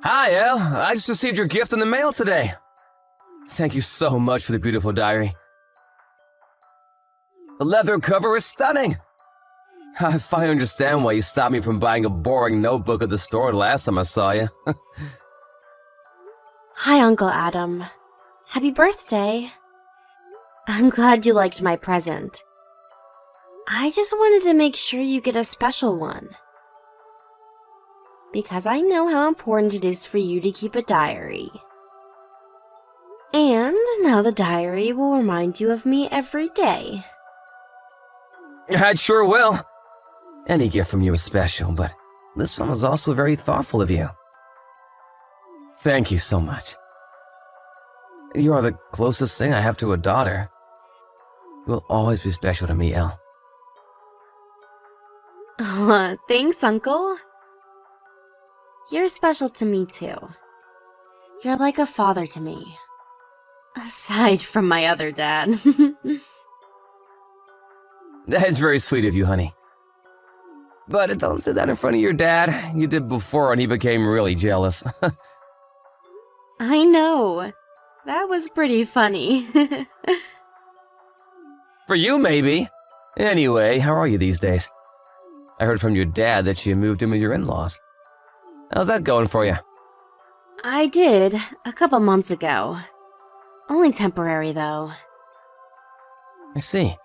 Hi, Elle. I just received your gift in the mail today. Thank you so much for the beautiful diary. The leather cover is stunning. I finally understand why you stopped me from buying a boring notebook at the store last time I saw you. Hi, Uncle Adam. Happy birthday. I'm glad you liked my present. I just wanted to make sure you get a special one. Because I know how important it is for you to keep a diary. And now the diary will remind you of me every day. I sure will. Any gift from you is special, but this one was also very thoughtful of you. Thank you so much. You are the closest thing I have to a daughter. You will always be special to me, Elle. Thanks, Uncle. You're special to me, too. You're like a father to me. Aside from my other dad. That's very sweet of you, honey. But don't say that in front of your dad. You did before and he became really jealous. I know. That was pretty funny. For you, maybe. Anyway, how are you these days? I heard from your dad that you moved in with your in-laws. How's that going for you? I did, a couple months ago. Only temporary, though. I see.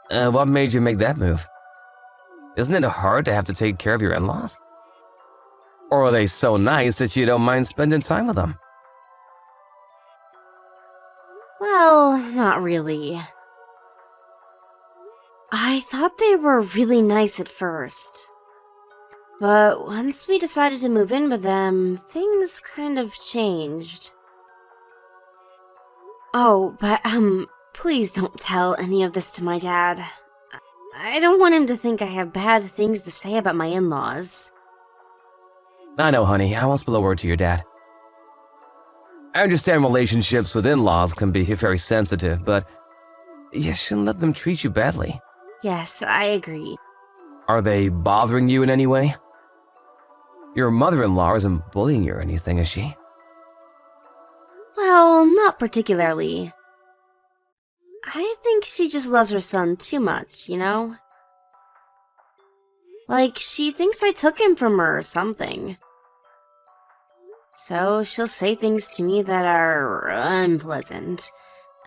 What made you make that move? Isn't it hard to have to take care of your in-laws? Or are they so nice that you don't mind spending time with them? Well, not really. I thought they were really nice at first. But once we decided to move in with them, things kind of changed. Oh, but, please don't tell any of this to my dad. I don't want him to think I have bad things to say about my in-laws. I know, honey. I won't spill a word to your dad. I understand relationships with in-laws can be very sensitive, but you shouldn't let them treat you badly. Yes, I agree. Are they bothering you in any way? Your mother-in-law isn't bullying you or anything, is she? Well, not particularly. I think she just loves her son too much, you know? Like, she thinks I took him from her or something. So she'll say things to me that are unpleasant,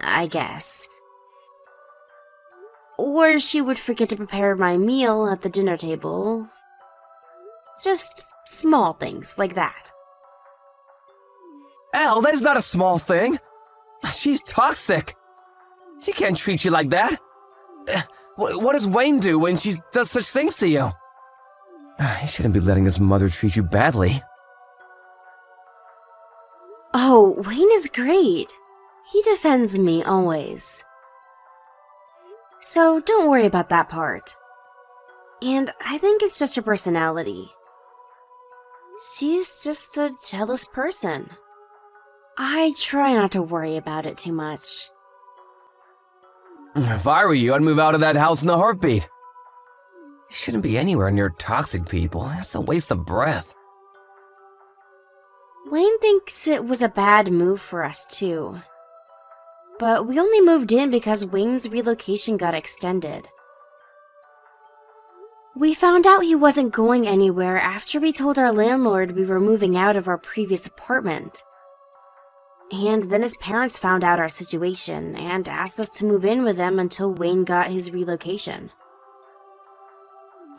I guess. Or she would forget to prepare my meal at the dinner table. Just small things like that. Elle, that's not a small thing. She's toxic. She can't treat you like that. What does Wayne do when she does such things to you? He shouldn't be letting his mother treat you badly. Oh, Wayne is great. He defends me always. So don't worry about that part. And I think it's just her personality. She's just a jealous person. I try not to worry about it too much. If I were you, I'd move out of that house in a heartbeat. You shouldn't be anywhere near toxic people. It's a waste of breath. Wayne thinks it was a bad move for us, too. But we only moved in because Wayne's relocation got extended. We found out he wasn't going anywhere after we told our landlord we were moving out of our previous apartment. And then his parents found out our situation and asked us to move in with them until Wayne got his relocation.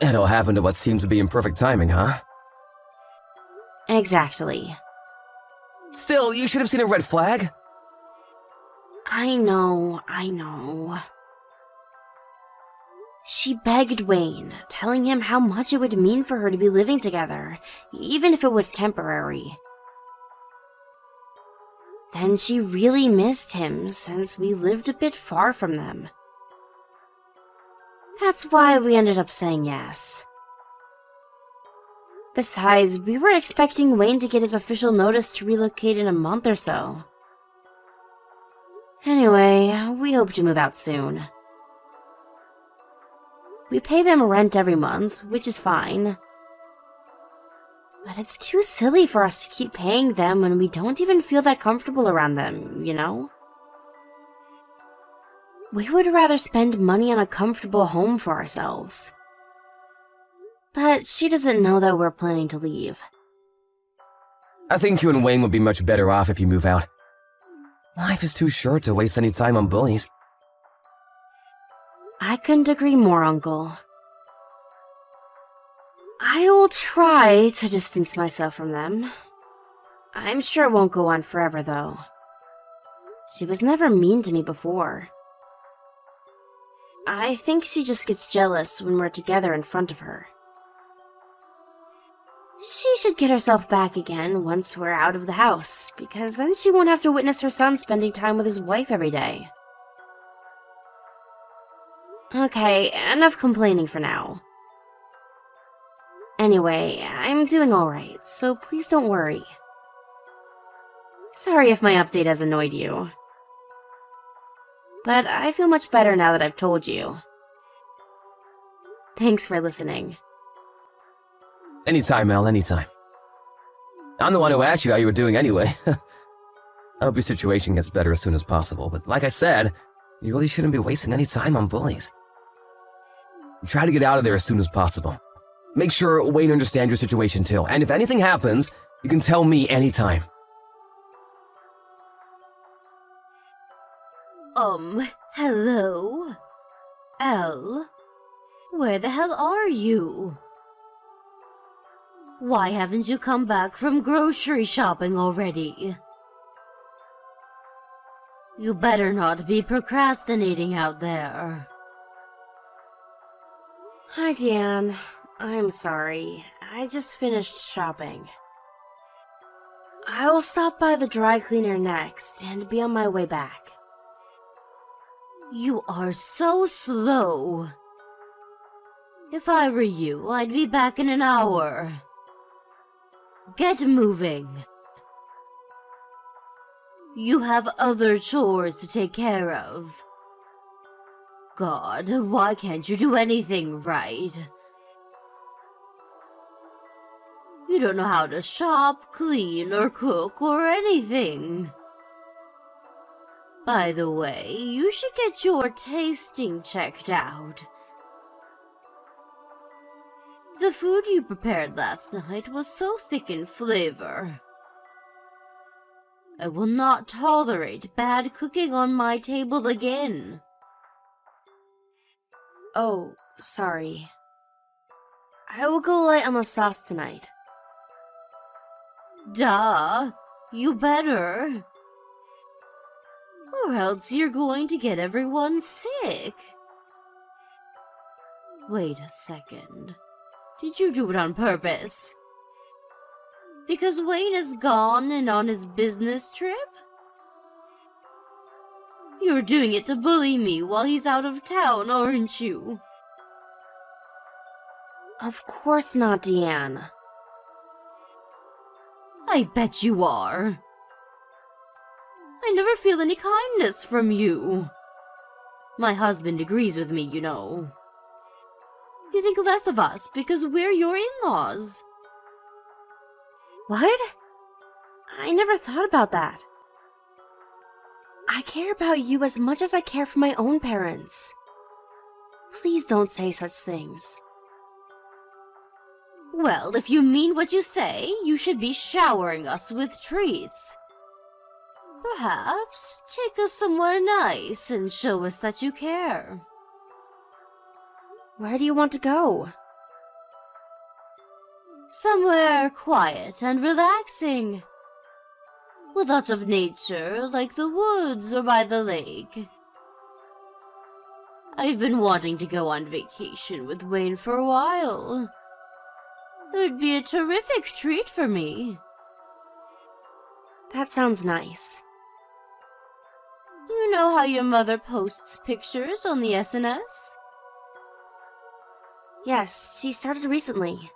It all happened at what seems to be in perfect timing, huh? Exactly. Still, you should have seen a red flag. I know. She begged Wayne, telling him how much it would mean for her to be living together, even if it was temporary. Then she really missed him since we lived a bit far from them. That's why we ended up saying yes. Besides, we were expecting Wayne to get his official notice to relocate in a month or so. Anyway, we hope to move out soon. We pay them rent every month, which is fine. But it's too silly for us to keep paying them when we don't even feel that comfortable around them, you know? We would rather spend money on a comfortable home for ourselves. But she doesn't know that we're planning to leave. I think you and Wayne would be much better off if you move out. Life is too short to waste any time on bullies. I couldn't agree more, Uncle. I will try to distance myself from them. I'm sure it won't go on forever, though. She was never mean to me before. I think she just gets jealous when we're together in front of her. She should get herself back again once we're out of the house, because then she won't have to witness her son spending time with his wife every day. Okay, enough complaining for now. Anyway, I'm doing alright, so please don't worry. Sorry if my update has annoyed you. But I feel much better now that I've told you. Thanks for listening. Anytime, Mel, anytime. I'm the one who asked you how you were doing anyway. I hope your situation gets better as soon as possible, but like I said, you really shouldn't be wasting any time on bullies. Try to get out of there as soon as possible. Make sure Wayne understands your situation too, and if anything happens, you can tell me anytime. Hello? Elle? Where the hell are you? Why haven't you come back from grocery shopping already? You better not be procrastinating out there. Hi, Deanne. I'm sorry. I just finished shopping. I will stop by the dry cleaner next and be on my way back. You are so slow. If I were you, I'd be back in an hour. Get moving. You have other chores to take care of. God, why can't you do anything right? You don't know how to shop, clean, or cook, or anything. By the way, you should get your tasting checked out. The food you prepared last night was so thick in flavor. I will not tolerate bad cooking on my table again. Oh, sorry. I will go light on the sauce tonight. Duh, you better. Or else you're going to get everyone sick. Wait a second. Did you do it on purpose? Because Wayne is gone and on his business trip? You're doing it to bully me while he's out of town, aren't you? Of course not, Deanne. I bet you are. I never feel any kindness from you. My husband agrees with me, you know. You think less of us because we're your in-laws. What? I never thought about that. I care about you as much as I care for my own parents. Please don't say such things. Well, if you mean what you say, you should be showering us with treats. Perhaps take us somewhere nice and show us that you care. Where do you want to go? Somewhere quiet and relaxing. With lots of nature, like the woods or by the lake. I've been wanting to go on vacation with Wayne for a while. It would be a terrific treat for me. That sounds nice. You know how your mother posts pictures on the SNS? Yes, she started recently.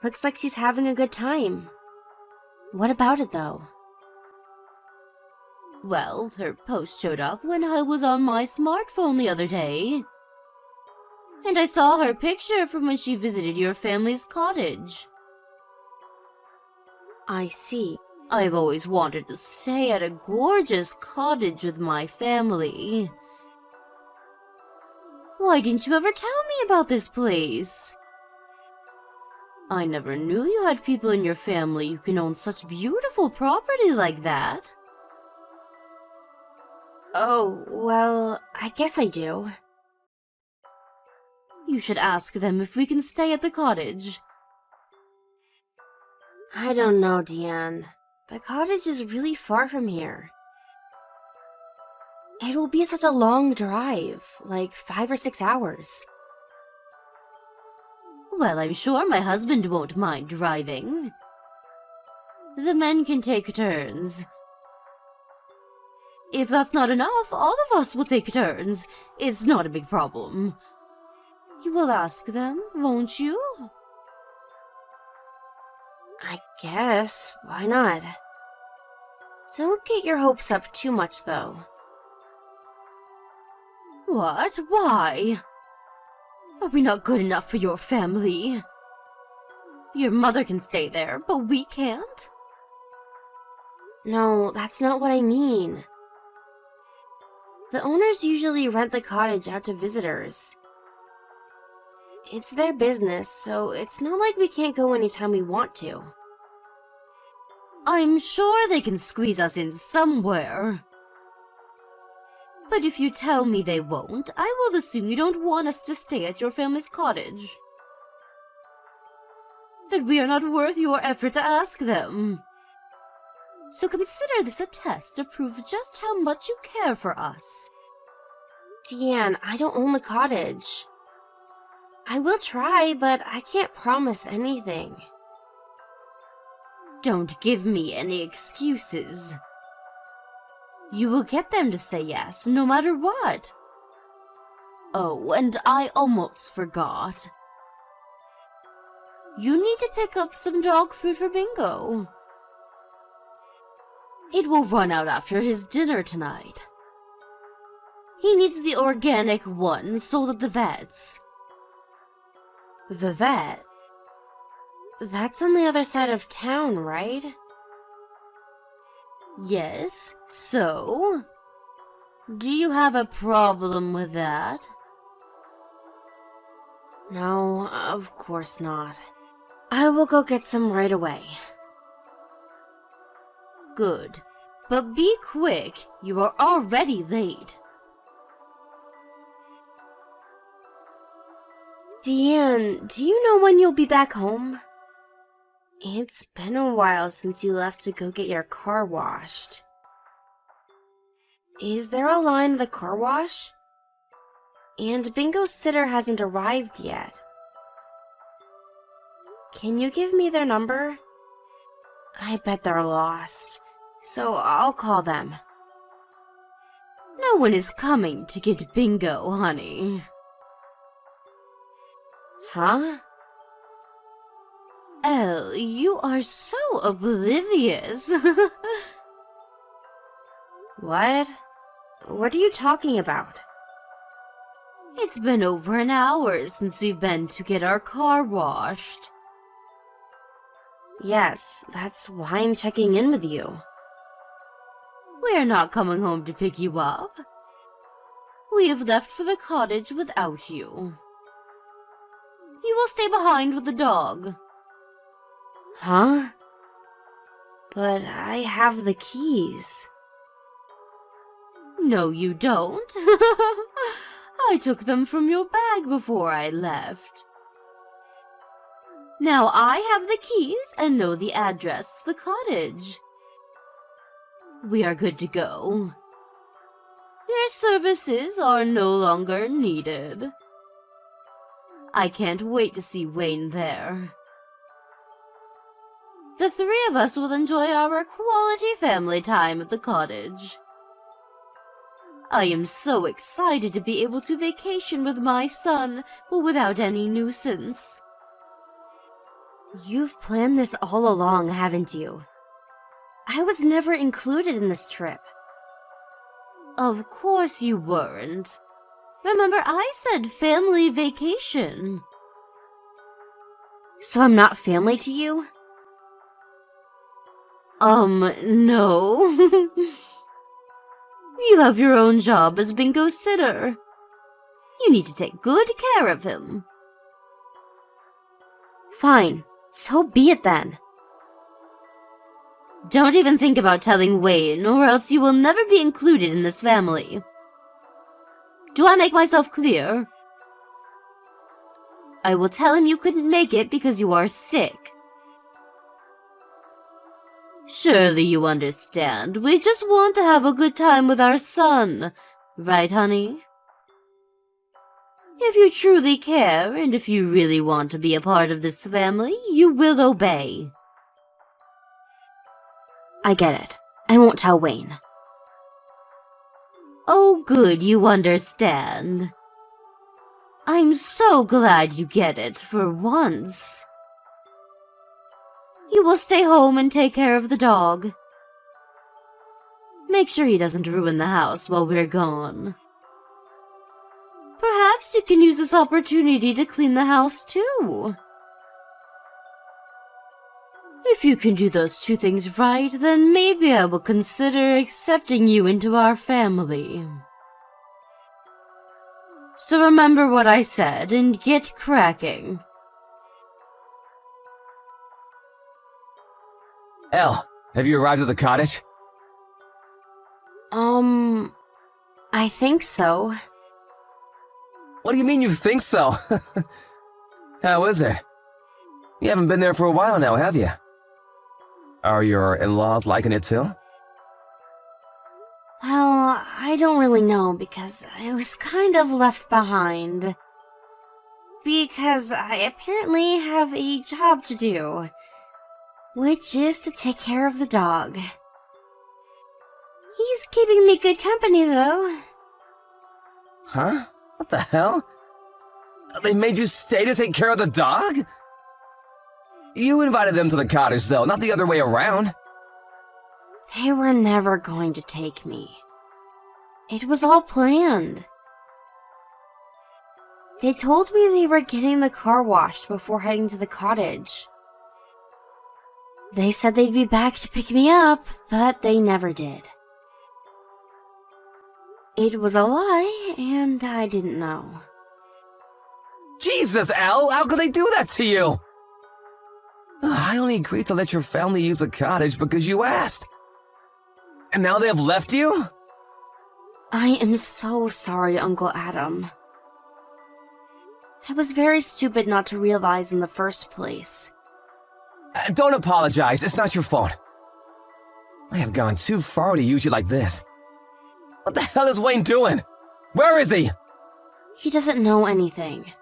Looks like she's having a good time. What about it, though? Well, her post showed up when I was on my smartphone the other day. And I saw her picture from when she visited your family's cottage. I see. I've always wanted to stay at a gorgeous cottage with my family. Why didn't you ever tell me about this place? I never knew you had people in your family who can own such beautiful property like that. Oh, well, I guess I do. You should ask them if we can stay at the cottage. I don't know, Deanne. The cottage is really far from here. It will be such a long drive, like 5 or 6 hours. Well, I'm sure my husband won't mind driving. The men can take turns. If that's not enough, all of us will take turns. It's not a big problem. You will ask them, won't you? I guess. Why not? Don't get your hopes up too much, though. What? Why? Are we not good enough for your family? Your mother can stay there, but we can't? No, that's not what I mean. The owners usually rent the cottage out to visitors. It's their business, so it's not like we can't go anytime we want to. I'm sure they can squeeze us in somewhere. But if you tell me they won't, I will assume you don't want us to stay at your family's cottage. That we are not worth your effort to ask them. So consider this a test to prove just how much you care for us. Deanne, I don't own the cottage. I will try, but I can't promise anything. Don't give me any excuses. You will get them to say yes, no matter what. Oh, and I almost forgot. You need to pick up some dog food for Bingo. It will run out after his dinner tonight. He needs the organic one sold at the vet's. The vet? That's on the other side of town, right? Yes, so? Do you have a problem with that? No, of course not. I will go get some right away. Good. But be quick, you are already late. Deanne, do you know when you'll be back home? It's been a while since you left to go get your car washed. Is there a line at the car wash? And Bingo's sitter hasn't arrived yet. Can you give me their number? I bet they're lost, so I'll call them. No one is coming to get Bingo, honey. Huh? Elle, you are so oblivious. What? What are you talking about? It's been over an hour since we've been to get our car washed. Yes, that's why I'm checking in with you. We're not coming home to pick you up. We have left for the cottage without you. You will stay behind with the dog. Huh? But I have the keys. No, you don't. I took them from your bag before I left. Now I have the keys and know the address to the cottage. We are good to go. Your services are no longer needed. I can't wait to see Wayne there. The three of us will enjoy our quality family time at the cottage. I am so excited to be able to vacation with my son, but without any nuisance. You've planned this all along, haven't you? I was never included in this trip. Of course you weren't. Remember, I said family vacation. So I'm not family to you? No. You have your own job as bingo sitter. You need to take good care of him. Fine, so be it then. Don't even think about telling Wayne, or else you will never be included in this family. Do I make myself clear? I will tell him you couldn't make it because you are sick. Surely you understand. We just want to have a good time with our son. Right, honey? If you truly care, and if you really want to be a part of this family, you will obey. I get it. I won't tell Wayne. Oh, good, you understand. I'm so glad you get it, for once. You will stay home and take care of the dog. Make sure he doesn't ruin the house while we're gone. Perhaps you can use this opportunity to clean the house too. If you can do those two things right, then maybe I will consider accepting you into our family. So remember what I said and get cracking. Elle, have you arrived at the cottage? I think so. What do you mean you think so? How is it? You haven't been there for a while now, have you? Are your in-laws liking it too? Well, I don't really know because I was kind of left behind. Because I apparently have a job to do, which is to take care of the dog. He's keeping me good company, though. Huh? What the hell? They made you stay to take care of the dog? You invited them to the cottage, though, not the other way around. They were never going to take me. It was all planned. They told me they were getting the car washed before heading to the cottage. They said they'd be back to pick me up, but they never did. It was a lie, and I didn't know. Jesus, Elle, how could they do that to you? I only agreed to let your family use the cottage because you asked. And now they have left you? I am so sorry, Uncle Adam. I was very stupid not to realize in the first place. Don't apologize, it's not your fault. I have gone too far to use you like this. What the hell is Wayne doing? Where is he? He doesn't know anything.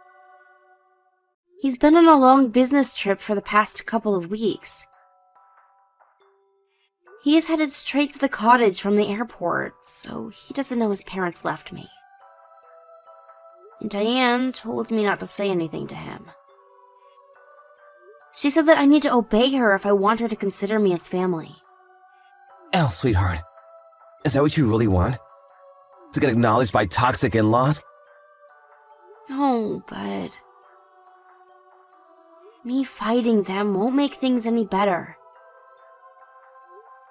He's been on a long business trip for the past couple of weeks. He is headed straight to the cottage from the airport, so he doesn't know his parents left me. And Diane told me not to say anything to him. She said that I need to obey her if I want her to consider me as family. Elle, sweetheart, is that what you really want? To get acknowledged by toxic in-laws? No, but me fighting them won't make things any better.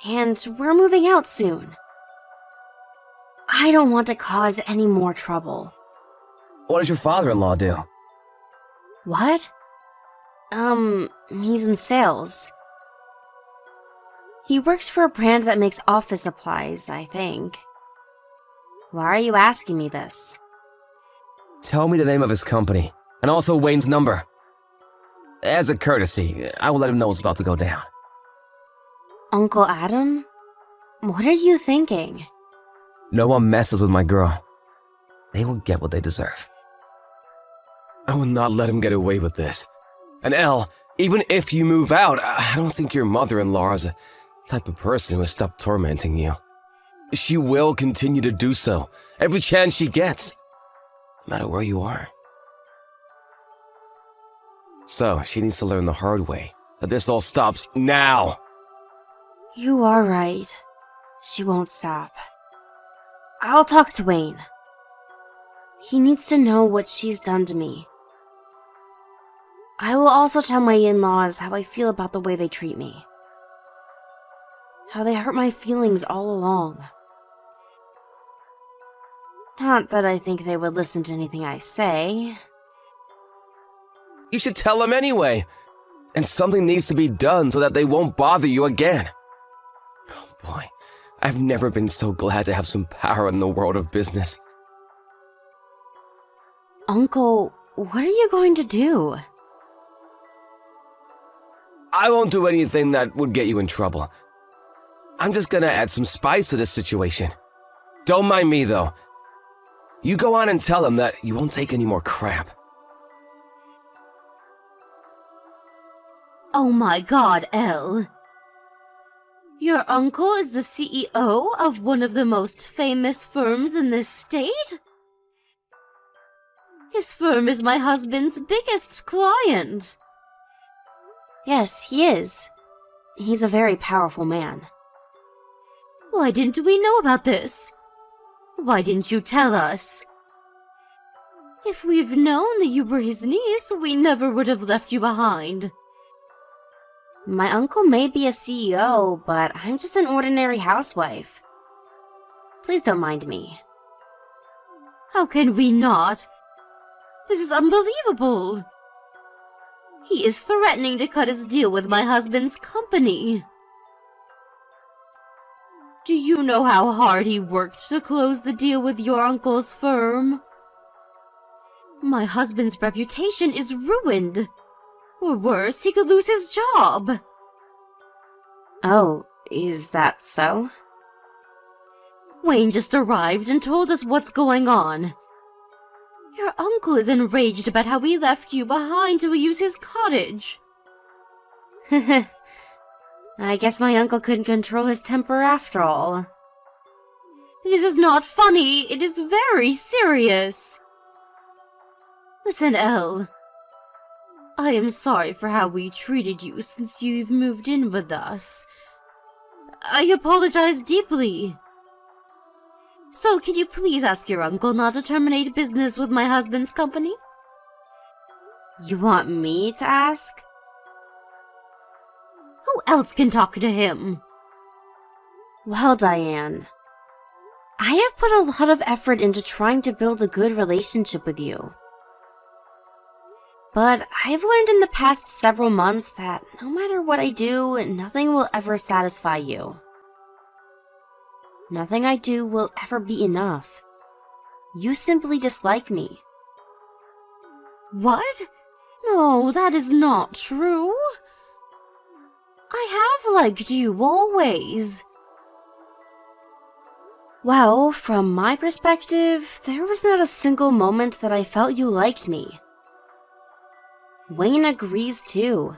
And we're moving out soon. I don't want to cause any more trouble. What does your father-in-law do? What? He's in sales. He works for a brand that makes office supplies, I think. Why are you asking me this? Tell me the name of his company, and also Wayne's number. As a courtesy, I will let him know what's about to go down. Uncle Adam? What are you thinking? No one messes with my girl. They will get what they deserve. I will not let him get away with this. And Elle, even if you move out, I don't think your mother-in-law is the type of person who will stop tormenting you. She will continue to do so, every chance she gets, no matter where you are. So, she needs to learn the hard way, that this all stops now. You are right. She won't stop. I'll talk to Wayne. He needs to know what she's done to me. I will also tell my in-laws how I feel about the way they treat me. how they hurt my feelings all along. Not that I think they would listen to anything I say. You should tell them anyway. And something needs to be done so that they won't bother you again. Oh boy, I've never been so glad to have some power in the world of business. Uncle, what are you going to do? I won't do anything that would get you in trouble. I'm just gonna add some spice to this situation. Don't mind me, though. You go on and tell them that you won't take any more crap. Oh my god, Elle. Your uncle is the CEO of one of the most famous firms in this state? His firm is my husband's biggest client. Yes, he is. He's a very powerful man. Why didn't we know about this? Why didn't you tell us? If we've known that you were his niece, we never would have left you behind. My uncle may be a CEO, but I'm just an ordinary housewife. Please don't mind me. How can we not? This is unbelievable. He is threatening to cut his deal with my husband's company. Do you know how hard he worked to close the deal with your uncle's firm? My husband's reputation is ruined. Or worse, he could lose his job. Oh, is that so? Wayne just arrived and told us what's going on. Your uncle is enraged about how we left you behind to use his cottage. I guess my uncle couldn't control his temper after all. This is not funny, it is very serious. Listen, Elle. I am sorry for how we treated you since you've moved in with us. I apologize deeply. So, can you please ask your uncle not to terminate business with my husband's company? You want me to ask? Who else can talk to him? Well, Diane, I have put a lot of effort into trying to build a good relationship with you. But I've learned in the past several months that no matter what I do, nothing will ever satisfy you. Nothing I do will ever be enough. You simply dislike me. What? No, that is not true. I have liked you always. Well, from my perspective, there was not a single moment that I felt you liked me. Wayne agrees too.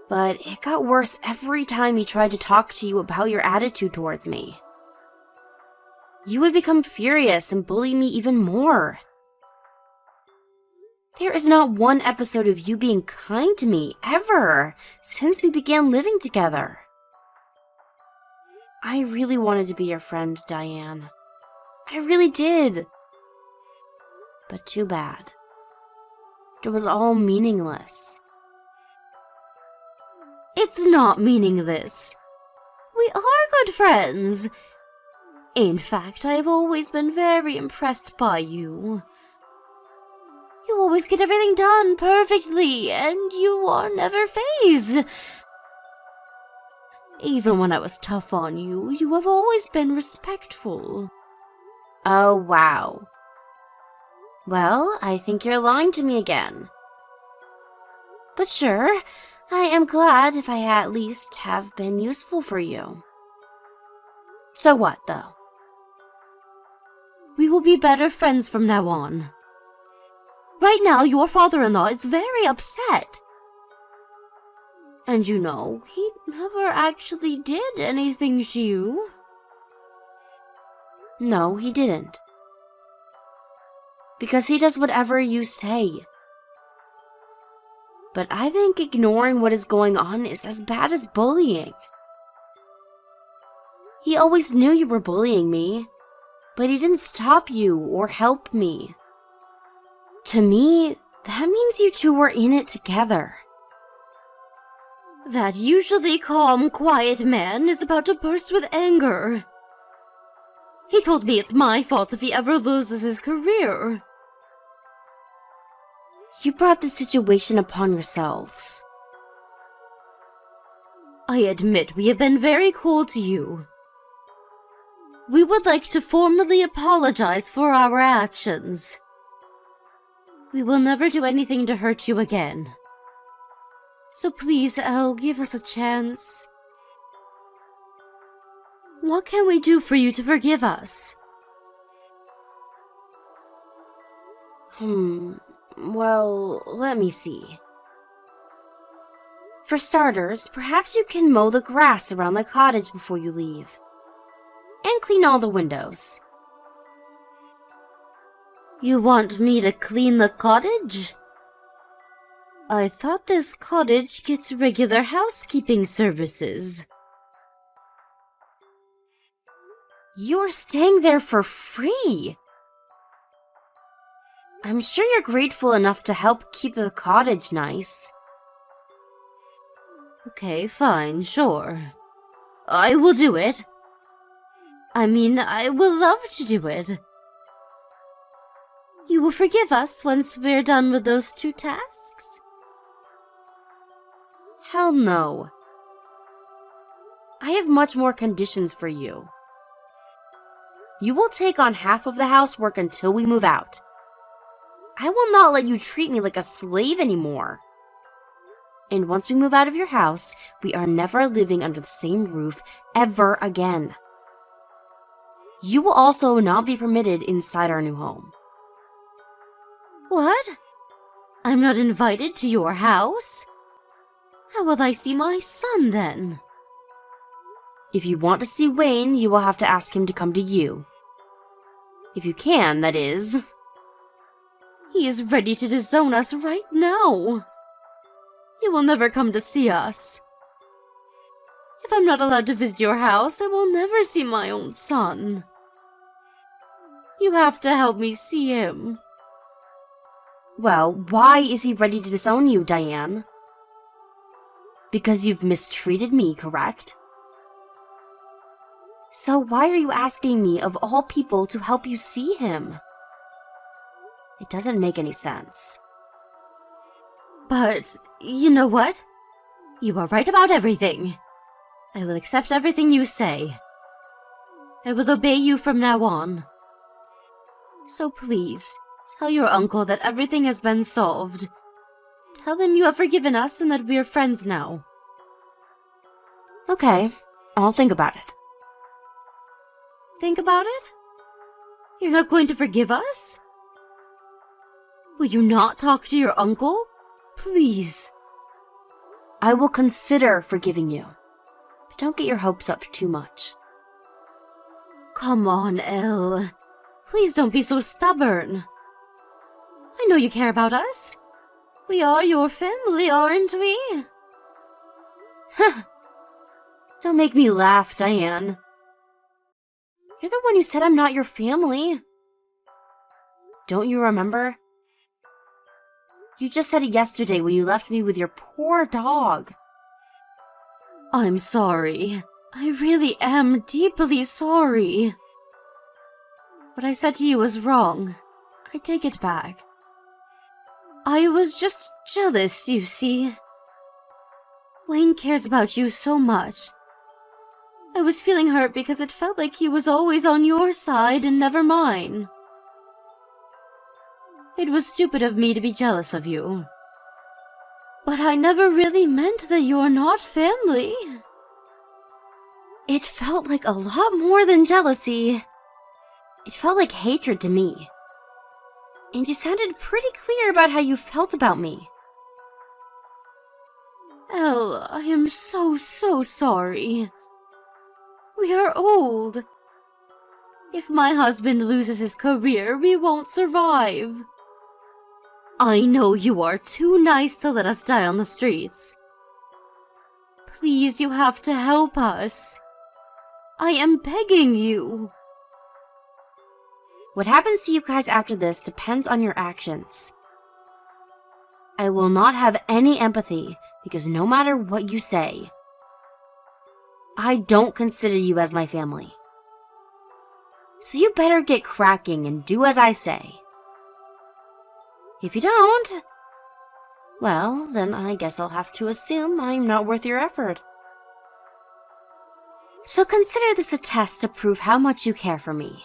But it got worse every time he tried to talk to you about your attitude towards me. You would become furious and bully me even more. There is not one episode of you being kind to me, ever, since we began living together. I really wanted to be your friend, Diane. I really did. But too bad. It was all meaningless. It's not meaningless. We are good friends. In fact, I have always been very impressed by you. You always get everything done perfectly, and you are never fazed. Even when I was tough on you, you have always been respectful. Oh, wow. Well, I think you're lying to me again. But sure, I am glad if I at least have been useful for you. So what, though? We will be better friends from now on. Right now, your father-in-law is very upset. And you know, he never actually did anything to you. No, he didn't. Because he does whatever you say. But I think ignoring what is going on is as bad as bullying. He always knew you were bullying me, but he didn't stop you or help me. To me, that means you two were in it together. That usually calm, quiet man is about to burst with anger. He told me it's my fault if he ever loses his career. You brought the situation upon yourselves. I admit we have been very cold to you. We would like to formally apologize for our actions. We will never do anything to hurt you again. So please, Elle, give us a chance. What can we do for you to forgive us? Well, let me see. For starters, perhaps you can mow the grass around the cottage before you leave. And clean all the windows. You want me to clean the cottage? I thought this cottage gets regular housekeeping services. You're staying there for free! I'm sure you're grateful enough to help keep the cottage nice. Okay, fine, sure. I will do it. I mean, I will love to do it. You will forgive us once we're done with those 2 tasks? Hell no. I have much more conditions for you. You will take on half of the housework until we move out. I will not let you treat me like a slave anymore. And once we move out of your house, we are never living under the same roof ever again. You will also not be permitted inside our new home. What? I'm not invited to your house? How will I see my son then? If you want to see Wayne, you will have to ask him to come to you. If you can, that is. He is ready to disown us right now. He will never come to see us. If I'm not allowed to visit your house, I will never see my own son. You have to help me see him. Well, why is he ready to disown you, Diane? Because you've mistreated me, correct? So why are you asking me, of all people, to help you see him? It doesn't make any sense. But, you know what? You are right about everything. I will accept everything you say. I will obey you from now on. So please, tell your uncle that everything has been solved. Tell him you have forgiven us and that we are friends now. Okay, I'll think about it. Think about it? You're not going to forgive us? Will you not talk to your uncle? Please. I will consider forgiving you. But don't get your hopes up too much. Come on, Elle. Please don't be so stubborn. I know you care about us. We are your family, aren't we? Don't make me laugh, Diane. You're the one who said I'm not your family. Don't you remember? You just said it yesterday when you left me with your poor dog. I'm sorry. I really am deeply sorry. What I said to you was wrong. I take it back. I was just jealous, you see. Wayne cares about you so much. I was feeling hurt because it felt like he was always on your side and never mine. It was stupid of me to be jealous of you. But I never really meant that you're not family. It felt like a lot more than jealousy. It felt like hatred to me. And you sounded pretty clear about how you felt about me. Elle, I am so sorry. We are old. If my husband loses his career, we won't survive. I know you are too nice to let us die on the streets. Please, you have to help us. I am begging you. What happens to you guys after this depends on your actions. I will not have any empathy because no matter what you say, I don't consider you as my family. So you better get cracking and do as I say. If you don't, well, then I guess I'll have to assume I'm not worth your effort. So consider this a test to prove how much you care for me.